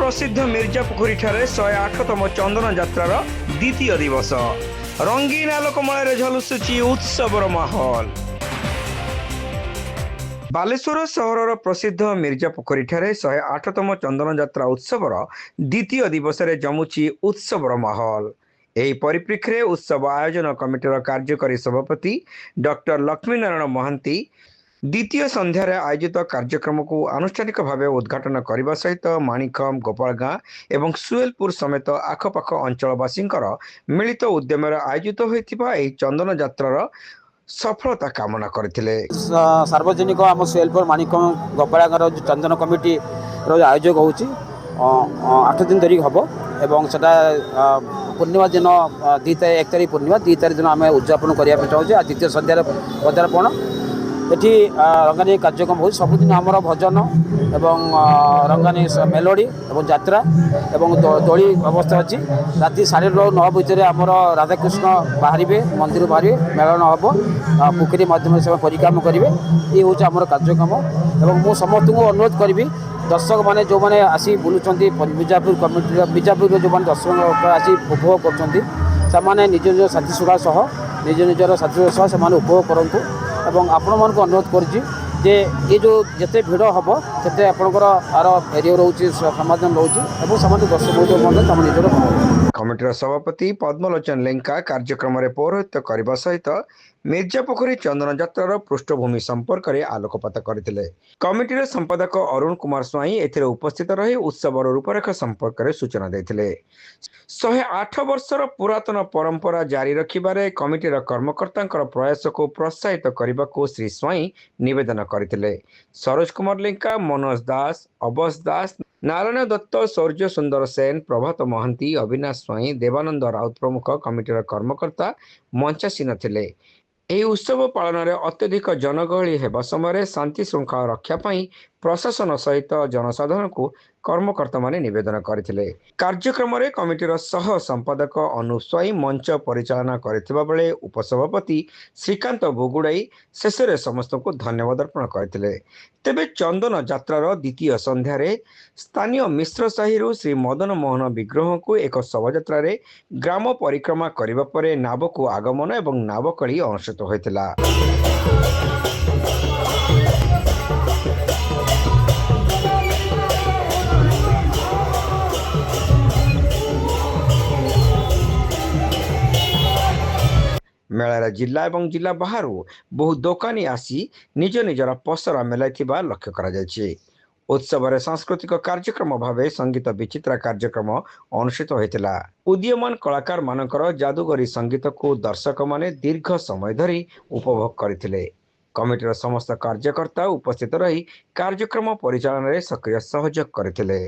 प्रसिद्ध मिर्जापोखरी ठारे 108तम चंदन यात्रार द्वितीय दिवस रंगीन आलोकमय झलुसुची उत्सवर माहौल। बालेश्वर सहर प्रसिद्ध मिर्जापोखरी ठारे 108तम चंदन यात्रा उत्सवर द्वितीय दिवस जमुची उत्सवर माहौल। एही परिप्रेक्षी उत्सव आयोजन कमिटीर कार्यकारी सभापति डॉक्टर लक्ष्मीनारायण महांती द्वितीय संध्यार आयोजित कार्यक्रम को आनुष्ठानिक भाव उद्घाटन करने सहित माणिकम गोपालगाँ एवं सुएलपुर समेत आखपाख अंचलवासी मिलित उद्यम आयोजित होता चंदन यात्रार सफलता कामना करथिले। सार्वजनिक आम सुएलपुर माणिकम गोपालगाँ चंदन कमिटी आयोजक हो 8 दिन धरिक हम एवं सेटा पूर्णिमा दिन 1 तारीख पूर्णिमा 2 तारीख दिन आम उद्यापन करने चाहूँ। द्वितीय संध्यार पदार्पण एठी रंगानी कार्यक्रम हो सबुदिन आमर भजन एवं रंगानी मेलोडी एवं यात्रा एवं दोली व्यवस्था अच्छी। राति 9:30 भितर आमर राधाकृष्ण बाहर मंदिर बाहर मेलन हम पोखरी माध्यम से परिक्रमा करेंगे। ये हूँ आमर कार्यक्रम एवं मु समस्त को अनुरोध करी दर्शक मैंने जो मैंने आसी बुलूँ मिर्जापुर कमिटी मिर्जापुर जो मैंने दर्शक आसी उपभोग कर निज निज साथी सुखा सह निज निजर साथी सह से उपभोग करूँ एवं आपण मान को अनुरोध करुच्ची जे ये जो जिते भिड़ हम से आपंकर आर एरिया रोचे समाधान रोचे दर्शक निजर कमिटीर सभापति पद्मलोचन लेंका कार्यक्रम में पौरोहित्य करने सहित मिर्जापोखरी चंदन यात्रार पृष्ठभूमि संपर्क में आलोकपात करथिले। कमिटीर संपादक अरुण कुमार स्वाई एथिरे उपस्थित रही उत्सवर रूपरेखा संपर्क में सूचना देथिले। 108 वर्षर पुरातन परंपरा जारी रखिबारे कमिटीर कर्मकर्तांकर प्रयास को प्रोत्साहित करने को श्री स्वाई निवेदन करथिले। सरोज कुमार लेंका, मनोज दास, अबस दास, नारायण दत्त, सौर्य सुंदर सेन, प्रभात महांती, अविनाश स्वाई, देवानंद राउत प्रमुख कमिटीर कर्मकर्ता मंचासीन थिले। ଏହି ଉତ୍ସବ ପାଳନରେ ଅତ୍ୟଧିକ ଜନଗହଳି ହେବା ସମୟରେ ଶାନ୍ତି ଶୃଙ୍ଖଳା ରକ୍ଷା ପାଇଁ ପ୍ରଶାସନ ସହିତ ଜନସାଧାରଣଙ୍କୁ କର୍ମକର୍ତ୍ତାମାନେ ନିବେଦନ କରିଥିଲେ। କାର୍ଯ୍ୟକ୍ରମରେ କମିଟିର ସହ ସମ୍ପାଦକ ଅନୁପ ସ୍ୱାଇଁ ମଞ୍ଚ ପରିଚାଳନା କରିଥିବା ବେଳେ ଉପସଭାପତି ଶ୍ରୀକାନ୍ତ ବୁଗୁଡାଇ ଶେଷରେ ସମସ୍ତଙ୍କୁ ଧନ୍ୟବାଦ ଅର୍ପଣ କରିଥିଲେ। ତେବେ ଚନ୍ଦନ ଯାତ୍ରାର ଦ୍ୱିତୀୟ ସନ୍ଧ୍ୟାରେ ସ୍ଥାନୀୟ ମିଶ୍ର ସାହିରୁ ଶ୍ରୀ ମଦନ ମୋହନ ବିଗ୍ରହଙ୍କୁ ଏକ ଶୋଭାଯାତ୍ରାରେ ଗ୍ରାମ ପରିକ୍ରମା କରିବା ପରେ ନାବକୁ ଆଗମନ ଏବଂ ନାବକଳି ଅନୁଷ୍ଠିତ ହୋଇଥିଲା। मेलार जिला एवं जिला बाहर बहु दोकानी आसी निज निजर पसरा मेलाइथिबा लक्ष्य करा जायछि। उत्सव सांस्कृतिक कार्यक्रम भाव संगीत विचित्रा कार्यक्रम अनुष्ठित होता। उदीयमान कलाकार मानकर जादूगरी संगीत को दर्शक माने दीर्घ समय धरी उपभोग करथिले। कमिटीर समस्त कार्यकर्ता उपस्थित रही कार्यक्रम परिचालन में सक्रिय सहयोग करथिले।